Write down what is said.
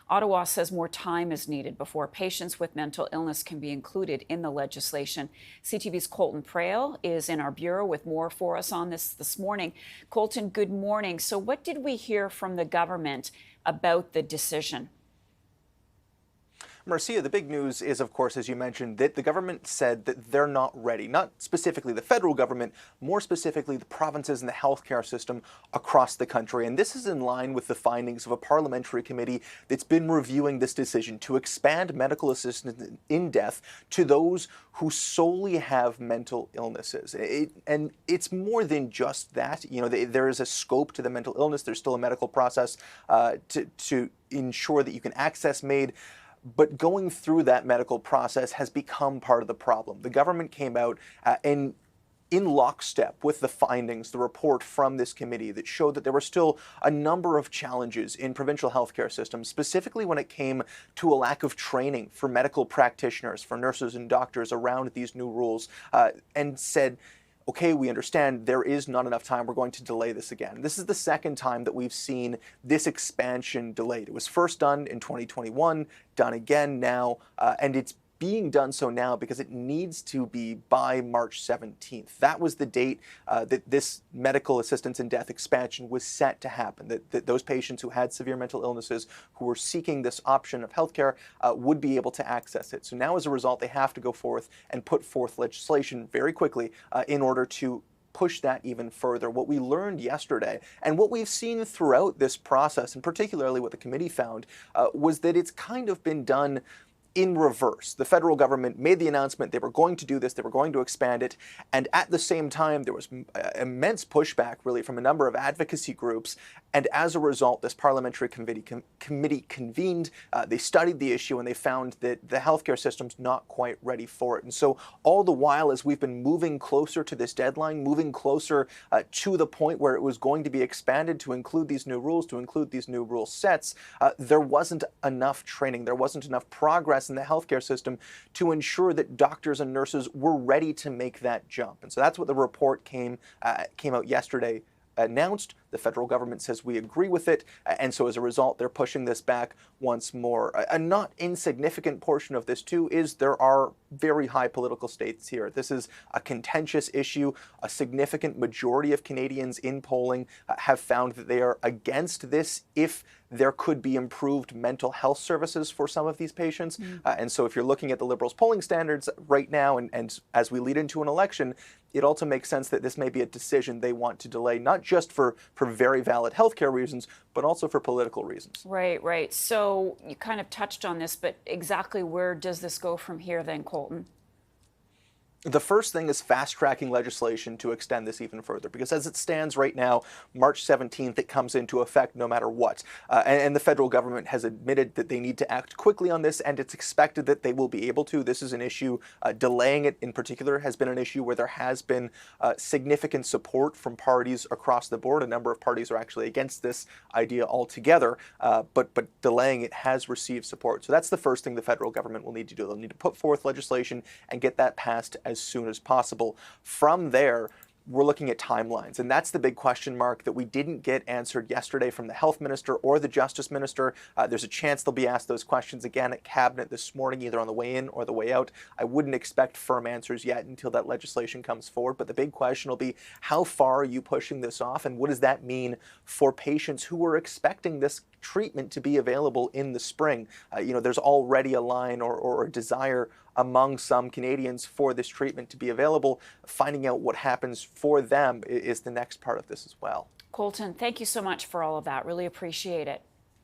Ottawa says more time is needed before patients with mental illness can be included in the legislation. CTV's Colton Prail is in our bureau with more for us on this morning. Colton, good morning. So what did we hear from the government about the decision? Marcia, the big news is, of course, as you mentioned, that the government said that they're not ready, not specifically the federal government, more specifically the provinces and the healthcare system across the country. And this is in line with the findings of a parliamentary committee that's been reviewing this decision to expand medical assistance in death to those who solely have mental illnesses. And it's more than just that. You know, there is a scope to the mental illness. There's still a medical process to ensure that you can access MAID. But going through that medical process has become part of the problem. The government came out and in lockstep with the findings, the report from this committee that showed that there were still a number of challenges in provincial healthcare systems, specifically when it came to a lack of training for medical practitioners, for nurses and doctors around these new rules, and said, okay, we understand there is not enough time. We're going to delay this again. This is the second time that we've seen this expansion delayed. It was first done in 2021, done again now, and it's being done so now because it needs to be by March 17th. That was the date that this medical assistance in death expansion was set to happen, that those patients who had severe mental illnesses who were seeking this option of healthcare would be able to access it. So now as a result, they have to go forth and put forth legislation very quickly in order to push that even further. What we learned yesterday and what we've seen throughout this process, and particularly what the committee found, was that it's kind of been done in reverse. The federal government made the announcement they were going to do this, they were going to expand it, and at the same time there was immense pushback really from a number of advocacy groups, and as a result this parliamentary committee convened, they studied the issue and they found that the healthcare system's not quite ready for it. And so all the while as we've been moving closer to this deadline, moving closer to the point where it was going to be expanded to include these new rules, to include these new rule sets, there wasn't enough training, there wasn't enough progress in the healthcare system to ensure that doctors and nurses were ready to make that jump. And so that's what the report came out yesterday announced. The federal government says we agree with it, and so as a result they're pushing this back once more. A not insignificant portion of this too is there are very high political stakes here. This is a contentious issue. A significant majority of Canadians in polling have found that they are against this if there could be improved mental health services for some of these patients. And so if you're looking at the Liberals' polling standards right now, and as we lead into an election, it also makes sense that this may be a decision they want to delay, not just for very valid healthcare reasons, but also for political reasons. Right, right. So you kind of touched on this, but exactly where does this go from here then, Colton? The first thing is fast-tracking legislation to extend this even further, because as it stands right now, March 17th, it comes into effect no matter what. And the federal government has admitted that they need to act quickly on this, and it's expected that they will be able to. This is an issue, delaying it in particular has been an issue where there has been significant support from parties across the board. A number of parties are actually against this idea altogether, but delaying it has received support. So that's the first thing the federal government will need to do. They'll need to put forth legislation and get that passed as soon as possible. From there, we're looking at timelines, and that's the big question mark that we didn't get answered yesterday from the health minister or the justice minister. There's a chance they'll be asked those questions again at cabinet this morning, either on the way in or the way out. I wouldn't expect firm answers yet until that legislation comes forward, but the big question will be, how far are you pushing this off, and what does that mean for patients who are expecting this treatment to be available in the spring? There's already a line or a desire among some Canadians for this treatment to be available. Finding out what happens for them is the next part of this as well. Colton, thank you so much for all of that. Really appreciate it.